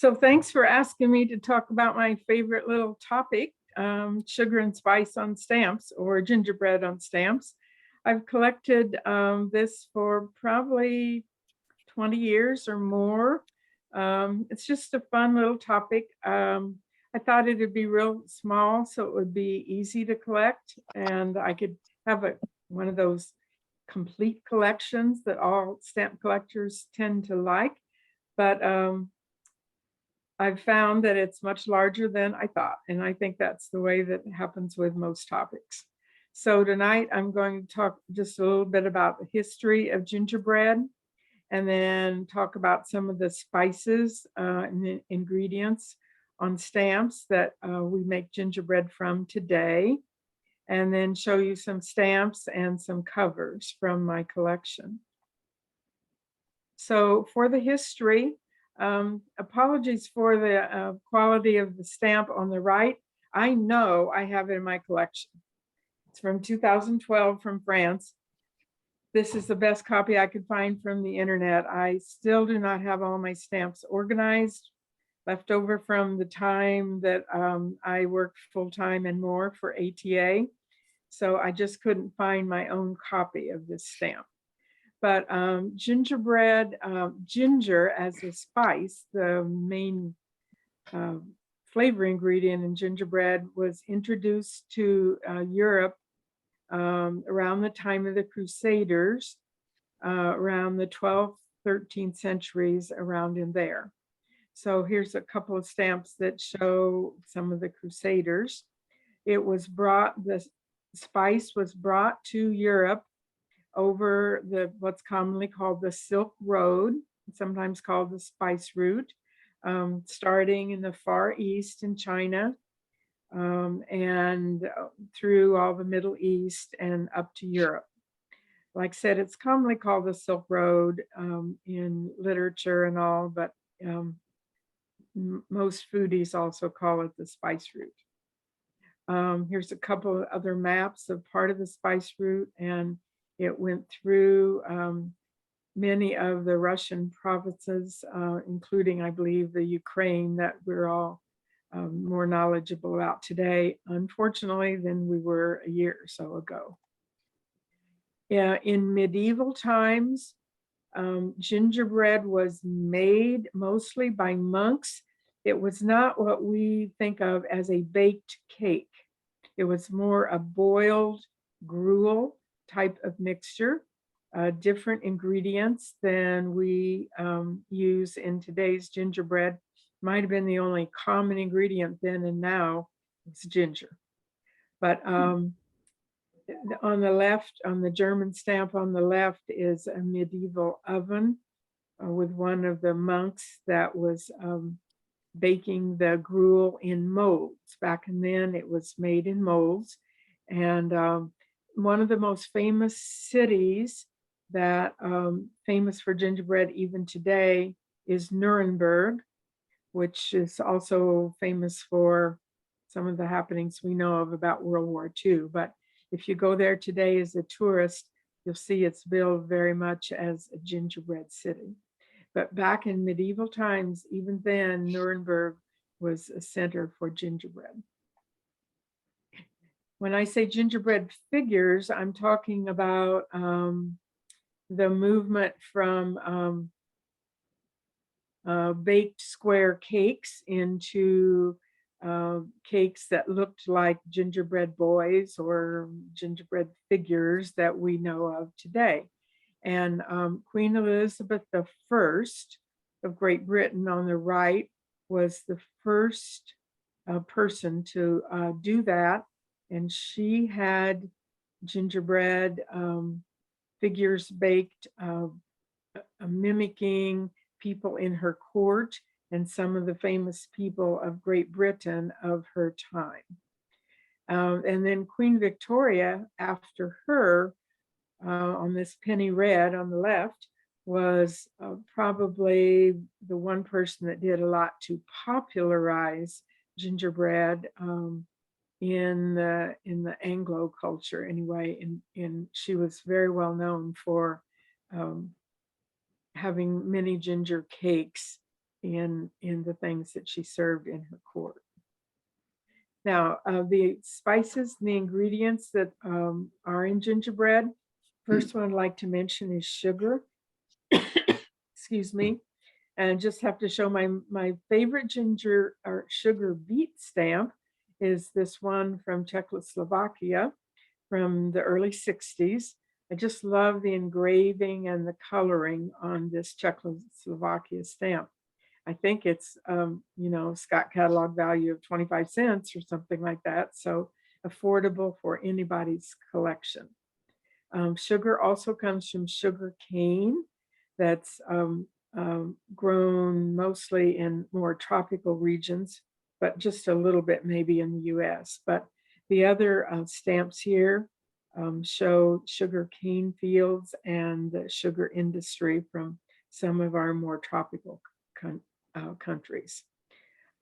So thanks for asking me to talk about my favorite little topic, sugar and spice on stamps, or gingerbread on stamps. I've collected this for probably 20 years or more. It's just a fun little topic. I thought it would be real small, so it would be easy to collect, and I could have one of those complete collections that all stamp collectors tend to like. But I've found that it's much larger than I thought, and I think that's the way that happens with most topics. So tonight I'm going to talk just a little bit about the history of gingerbread, and then talk about some of the spices and the ingredients on stamps that we make gingerbread from today, and then show you some stamps and some covers from my collection. So for the history, apologies for the quality of the stamp on the right. I know I have it in my collection. It's from 2012 from France. This is the best copy I could find from the internet. I still do not have all my stamps organized, left over from the time that I worked full-time and more for ATA. So I just couldn't find my own copy of this stamp. But gingerbread, ginger as a spice, the main flavor ingredient in gingerbread, was introduced to Europe around the time of the Crusaders, around the 12th, 13th centuries, around in there. So here's a couple of stamps that show some of the Crusaders. It was brought, the spice was brought to Europe over what's commonly called the Silk Road, sometimes called the spice route, starting in the Far East in China, and through all the Middle East and up to Europe. Like I said, it's commonly called the Silk Road in literature and all, but most foodies also call it the spice route. Here's a couple of other maps of part of the spice route, and it went through many of the Russian provinces, including, I believe, the Ukraine that we're all more knowledgeable about today, unfortunately, than we were a year or so ago. Yeah, in medieval times, gingerbread was made mostly by monks. It was not what we think of as a baked cake. It was more a boiled gruel type of mixture, different ingredients than we use in today's gingerbread. Might have been the only common ingredient then, and now it's ginger. But on the left, on the German stamp on the left, is a medieval oven with one of the monks that was baking the gruel in molds. Back then it was made in molds. And one of the most famous cities that famous for gingerbread even today is Nuremberg, which is also famous for some of the happenings we know of about World War II. But if you go there today as a tourist, you'll see it's billed very much as a gingerbread city. But back in medieval times, even then, Nuremberg was a center for gingerbread. When I say gingerbread figures, I'm talking about the movement from baked square cakes into cakes that looked like gingerbread boys or gingerbread figures that we know of today. And Queen Elizabeth I of Great Britain on the right was the first person to do that. And she had gingerbread figures baked, mimicking people in her court and some of the famous people of Great Britain of her time. And then Queen Victoria, after her, on this penny red on the left, was probably the one person that did a lot to popularize gingerbread in the Anglo culture anyway. And she was very well known for having many ginger cakes in the things that she served in her court. Now, the spices and the ingredients that are in gingerbread, first one I'd like to mention is sugar. Excuse me. And just have to show my favorite ginger or sugar beet stamp is this one from Czechoslovakia from the early 60s. I just love the engraving and the coloring on this Czechoslovakia stamp. I think it's, it's got catalog value of 25 cents or something like that. So affordable for anybody's collection. Sugar also comes from sugar cane that's grown mostly in more tropical regions, but just a little bit maybe in the US. But the other stamps here show sugar cane fields and the sugar industry from some of our more tropical countries.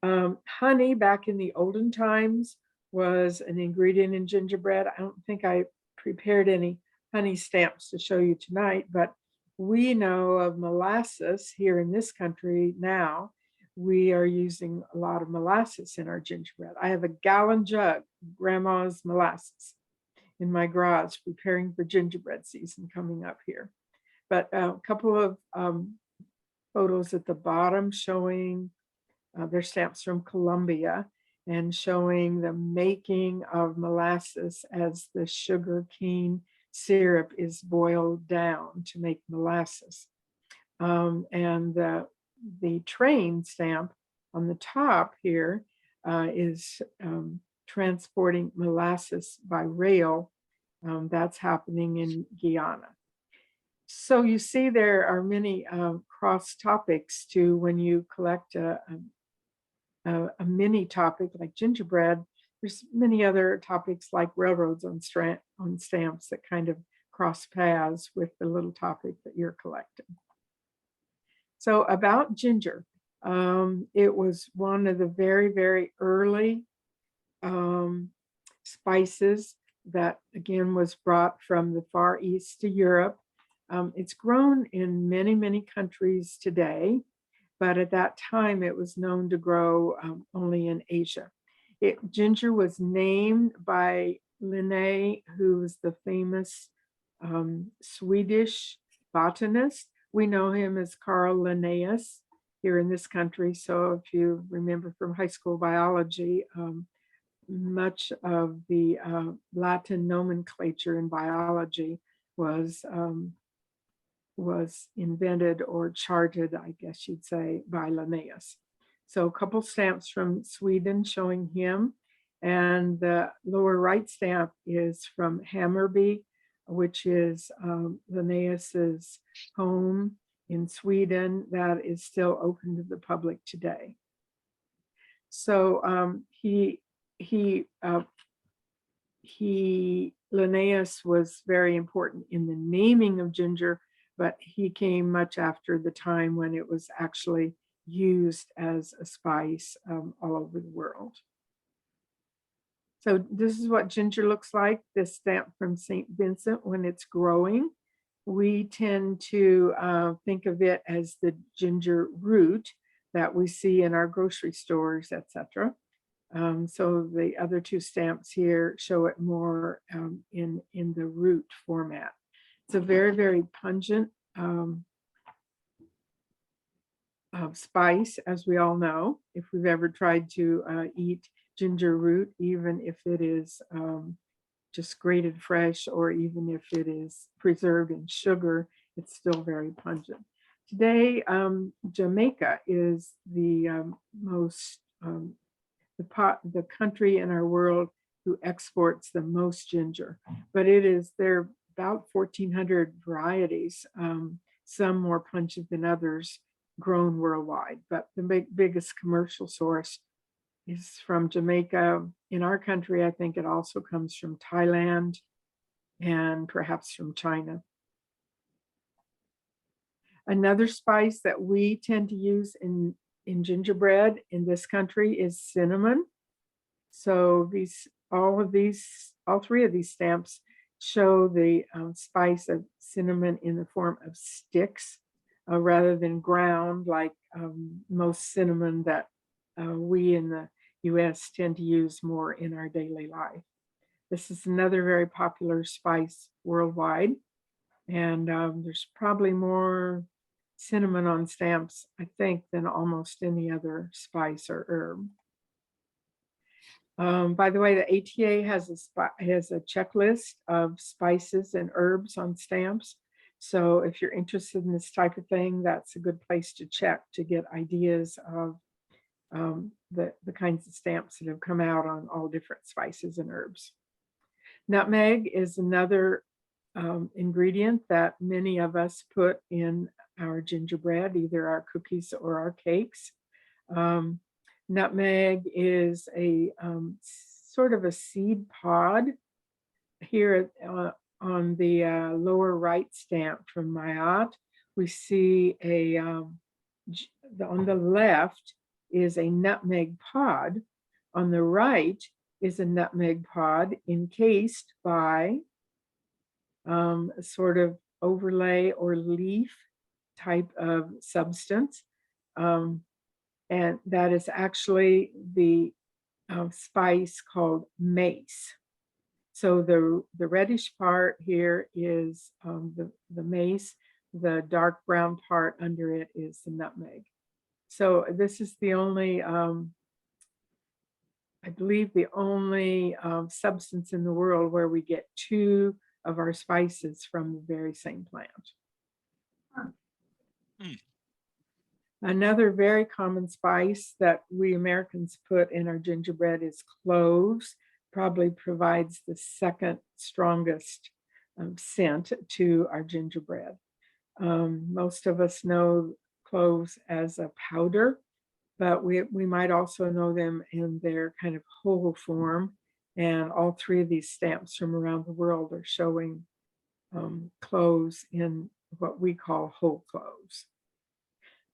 Honey, back in the olden times, was an ingredient in gingerbread. I don't think I prepared any honey stamps to show you tonight, but we know of molasses here in this country now. We are using a lot of molasses in our gingerbread. I have a gallon jug of grandma's molasses in my garage preparing for gingerbread season coming up here. But a couple of photos at the bottom showing their stamps from Colombia and showing the making of molasses as the sugar cane syrup is boiled down to make molasses. And the train stamp on the top here is transporting molasses by rail. That's happening in Guyana. So you see there are many cross topics to when you collect a mini topic like gingerbread. There's many other topics like railroads on stamps that kind of cross paths with the little topic that you're collecting. So about ginger, it was one of the very, very early spices that again was brought from the Far East to Europe. It's grown in many, many countries today, but at that time it was known to grow only in Asia. Ginger was named by Linné, who was the famous Swedish botanist. We know him as Carl Linnaeus here in this country. So if you remember from high school biology, much of the Latin nomenclature in biology was invented or charted, I guess you'd say, by Linnaeus. So a couple stamps from Sweden showing him. And the lower right stamp is from Hammarby, which is Linnaeus's home in Sweden that is still open to the public today. So Linnaeus was very important in the naming of ginger, but he came much after the time when it was actually used as a spice all over the world. So this is what ginger looks like, this stamp from St. Vincent when it's growing. We tend to think of it as the ginger root that we see in our grocery stores, etc. So the other two stamps here show it more in the root format. It's a very, very pungent spice, as we all know, if we've ever tried to eat ginger root, even if it is just grated fresh or even if it is preserved in sugar, it's still very pungent. Today, Jamaica is the the country in our world who exports the most ginger, but there are about 1,400 varieties, some more pungent than others, grown worldwide. But the biggest commercial source is from Jamaica. In our country, I think it also comes from Thailand and perhaps from China. Another spice that we tend to use in gingerbread in this country is cinnamon. So all three of these stamps show the spice of cinnamon in the form of sticks. rather than ground like most cinnamon that we in the US tend to use more in our daily life. This is another very popular spice worldwide, and there's probably more cinnamon on stamps, I think, than almost any other spice or herb. By the way, the ATA has a checklist of spices and herbs on stamps. So if you're interested in this type of thing, that's a good place to check to get ideas of the kinds of stamps that have come out on all different spices and herbs. Nutmeg is another ingredient that many of us put in our gingerbread, either our cookies or our cakes. Nutmeg is a sort of a seed pod. Here on the lower right stamp from Mayat, we see on the left is a nutmeg pod. On the right is a nutmeg pod encased by a sort of overlay or leaf type of substance. And that is actually the spice called mace. So the reddish part here is the mace. The dark brown part under it is the nutmeg. So this is the only, I believe the only substance in the world where we get two of our spices from the very same plant. Another very common spice that we Americans put in our gingerbread is cloves. Probably provides the second strongest scent to our gingerbread. Most of us know cloves as a powder, but we might also know them in their kind of whole form. And all three of these stamps from around the world are showing cloves in what we call whole cloves.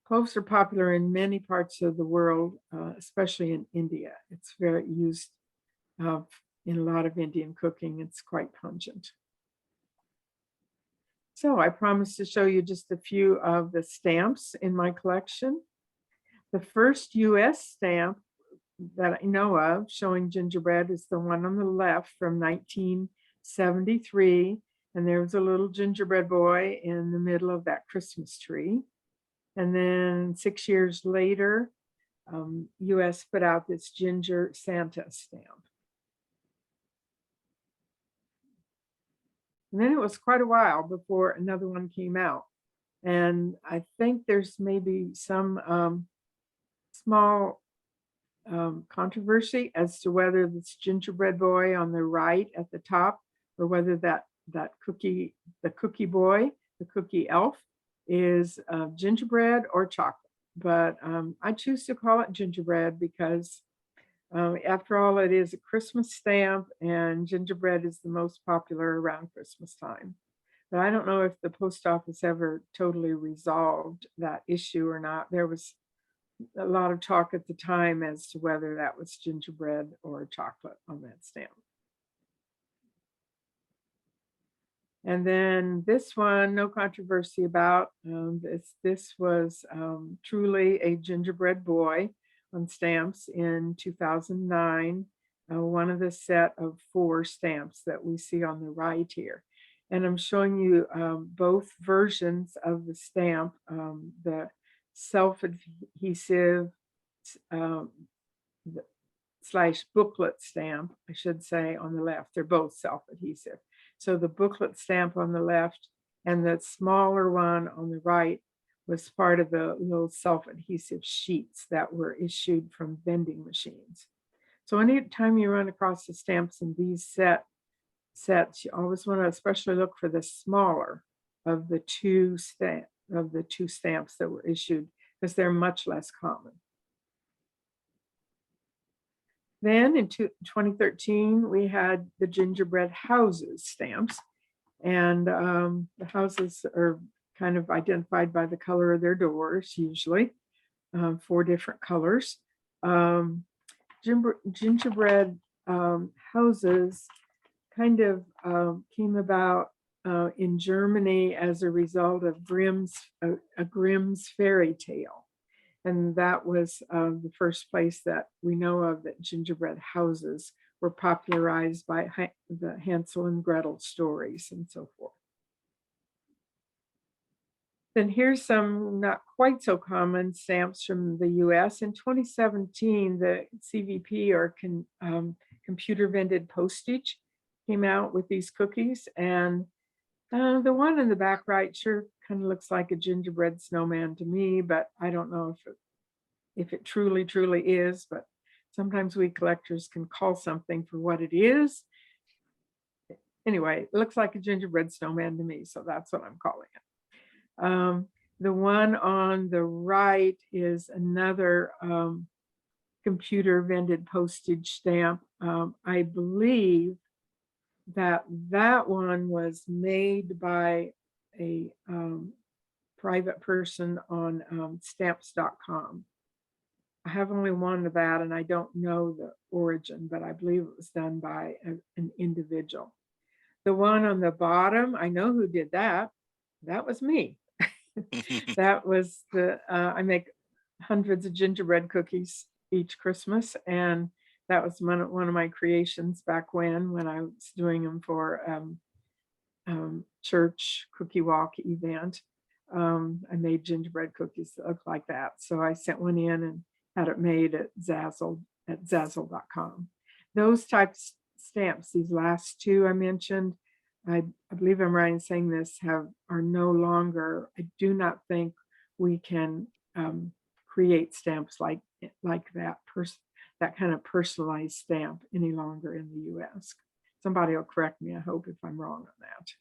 Cloves are popular in many parts of the world, especially in India. It's very used in a lot of Indian cooking. It's quite pungent. So I promised to show you just a few of the stamps in my collection. The first US stamp that I know of showing gingerbread is the one on the left from 1973. And there was a little gingerbread boy in the middle of that Christmas tree. And then 6 years later, US put out this Ginger Santa stamp. And then it was quite a while before another one came out. And I think there's maybe some small controversy as to whether this gingerbread boy on the right at the top, or whether the cookie boy, the cookie elf, is gingerbread or chocolate. But I choose to call it gingerbread because after all, it is a Christmas stamp, and gingerbread is the most popular around Christmas time. But I don't know if the post office ever totally resolved that issue or not. There was a lot of talk at the time as to whether that was gingerbread or chocolate on that stamp. And then this one, no controversy about. This was truly a gingerbread boy on stamps in 2009, one of the set of 4 stamps that we see on the right here. And I'm showing you both versions of the stamp, the self-adhesive slash booklet stamp, I should say, on the left. They're both self-adhesive. So the booklet stamp on the left and the smaller one on the right was part of the little self-adhesive sheets that were issued from vending machines. So anytime you run across the stamps in these sets, you always want to especially look for the smaller of the two stamps that were issued, because they're much less common. Then in 2013, we had the gingerbread houses stamps, and the houses are kind of identified by the color of their doors, usually 4 different colors. Gingerbread houses kind of came about in Germany as a result of a Grimm's fairy tale. And that was the first place that we know of that gingerbread houses were popularized by the Hansel and Gretel stories and so forth. Then here's some not quite so common stamps from the US. In 2017, the CVP, or computer vended postage, came out with these cookies. And the one in the back right sure kind of looks like a gingerbread snowman to me, but I don't know if it truly is. But sometimes we collectors can call something for what it is. Anyway, it looks like a gingerbread snowman to me, so that's what I'm calling it. The one on the right is another computer vended postage stamp. I believe that one was made by a private person on stamps.com. I have only one of that, and I don't know the origin, but I believe it was done by an individual. The one on the bottom, I know who did that. That was me. That was I make hundreds of gingerbread cookies each Christmas, and that was one of my creations back when I was doing them for church cookie walk event. I made gingerbread cookies that look like that. So I sent one in and had it made at Zazzle.com. Those types of stamps, these last two I mentioned, I believe I'm right in saying this, are no longer, I do not think we can create stamps like that kind of personalized stamp any longer in the US. Somebody will correct me, I hope, if I'm wrong on that.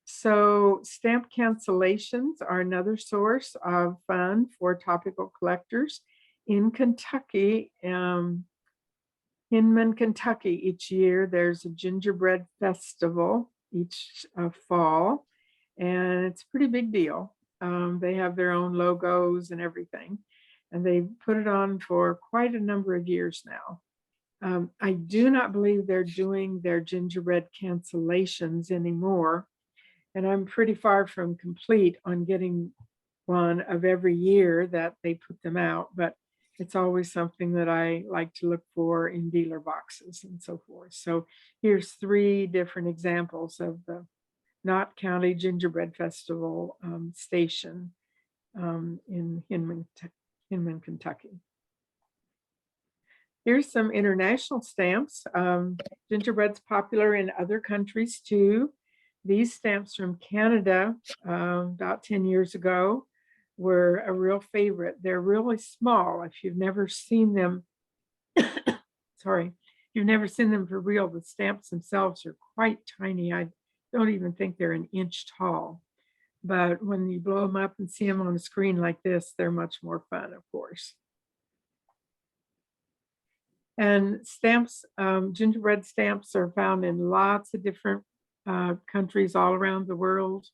So stamp cancellations are another source of fun for topical collectors. In Kentucky, Hinman, Kentucky, each year there's a gingerbread festival each fall, and it's a pretty big deal. They have their own logos and everything, and they put it on for quite a number of years now. I do not believe they're doing their gingerbread cancellations anymore, and I'm pretty far from complete on getting one of every year that they put them out, but it's always something that I like to look for in dealer boxes and so forth. So here's 3 different examples of the Knott County Gingerbread Festival station in Hinman, Kentucky. Here's some international stamps. Gingerbread's popular in other countries too. These stamps from Canada about 10 years ago were a real favorite. They're really small. If you've never seen them, sorry, if you've never seen them for real, the stamps themselves are quite tiny. I don't even think they're an inch tall. But when you blow them up and see them on a screen like this, they're much more fun, of course. And stamps, gingerbread stamps are found in lots of different countries all around the world,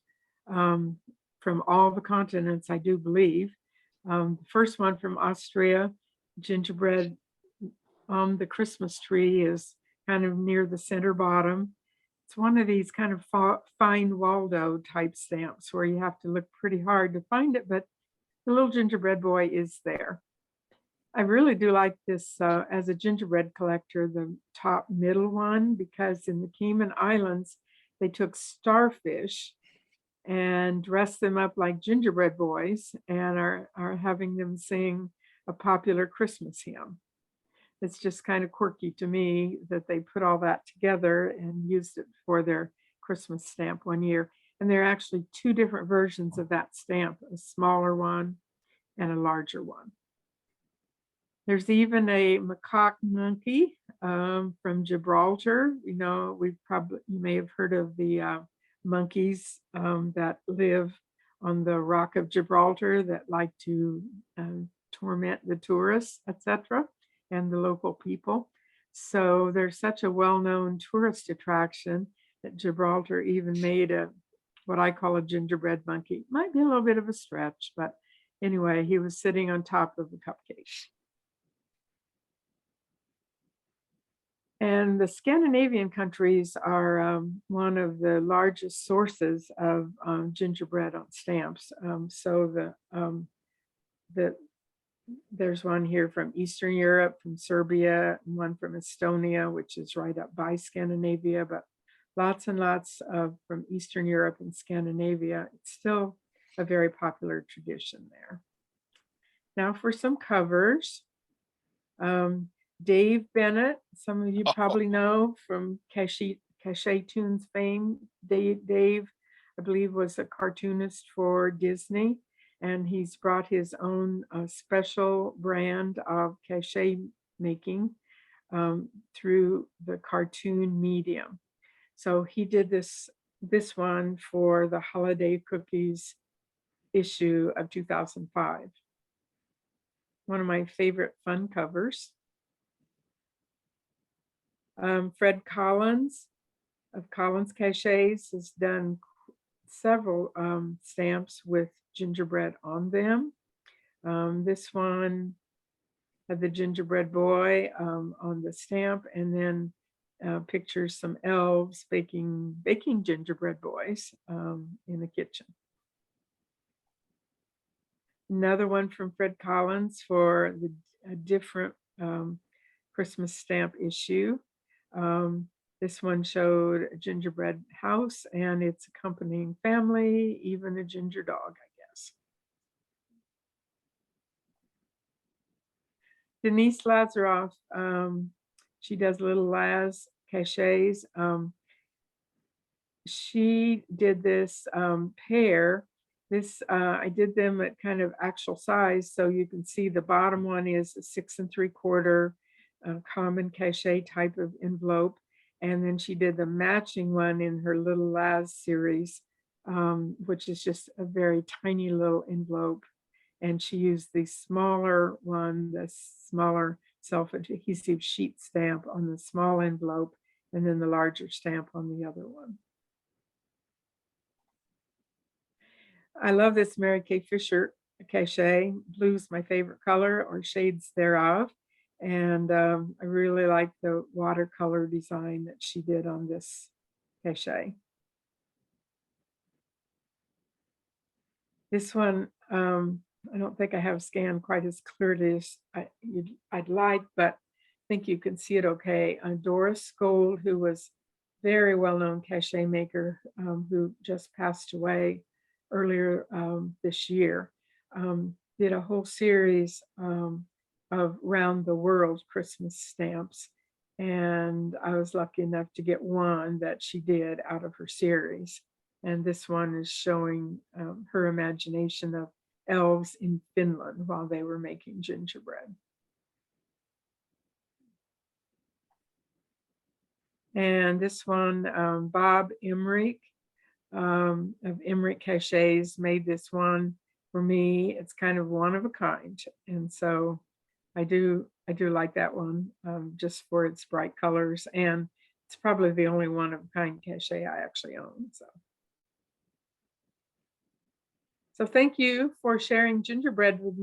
from all the continents, I do believe. The first one from Austria, gingerbread on the Christmas tree, is kind of near the center bottom. It's one of these kind of fine Waldo type stamps where you have to look pretty hard to find it, but the little gingerbread boy is there. I really do like this as a gingerbread collector, the top middle one, because in the Cayman Islands, they took starfish and dressed them up like gingerbread boys and are having them sing a popular Christmas hymn. It's just kind of quirky to me that they put all that together and used it for their Christmas stamp one year. And there are actually 2 different versions of that stamp, a smaller one and a larger one. There's even a macaque monkey from Gibraltar. You know, you may have heard of the monkeys that live on the Rock of Gibraltar that like to torment the tourists, etc., and the local people. So there's such a well-known tourist attraction that Gibraltar even made what I call a gingerbread monkey. Might be a little bit of a stretch, but anyway, he was sitting on top of the cupcake. And the Scandinavian countries are one of the largest sources of gingerbread on stamps. The there's one here from Eastern Europe, from Serbia, and one from Estonia, which is right up by Scandinavia, but lots and lots of from Eastern Europe and Scandinavia. It's still a very popular tradition there. Now for some covers. Dave Bennett, some of you probably know from Cachet Tunes fame. Dave, I believe, was a cartoonist for Disney, and he's brought his own special brand of cachet making through the cartoon medium. So he did this one for the Holiday Cookies issue of 2005. One of my favorite fun covers. Fred Collins of Collins Cachets has done several stamps with gingerbread on them. This one had the gingerbread boy on the stamp, and then pictures some elves baking gingerbread boys in the kitchen. Another one from Fred Collins for a different Christmas stamp issue. This one showed a gingerbread house and its accompanying family, even a ginger dog, I guess. Denise Lazaroff, she does Little Laz cachets. She did this pair. I did them at kind of actual size, so you can see the bottom one is a 6 3/4 common cachet type of envelope, and then she did the matching one in her Little Laz series, which is just a very tiny little envelope, and she used the smaller one, the smaller self-adhesive sheet stamp on the small envelope, and then the larger stamp on the other one. I love this Mary Kay Fisher cachet. Blue's my favorite color, or shades thereof. And I really like the watercolor design that she did on this cachet. This one, I don't think I have scanned quite as clearly as I'd like, but I think you can see it okay. Doris Gold, who was very well-known cachet maker, who just passed away earlier this year, did a whole series of round the world Christmas stamps. And I was lucky enough to get one that she did out of her series. And this one is showing her imagination of elves in Finland while they were making gingerbread. And this one, Bob Emmerich of Emmerich Cachets made this one for me. It's kind of one of a kind, and so I do like that one just for its bright colors, and it's probably the only one of a kind cachet I actually own. So thank you for sharing gingerbread with me.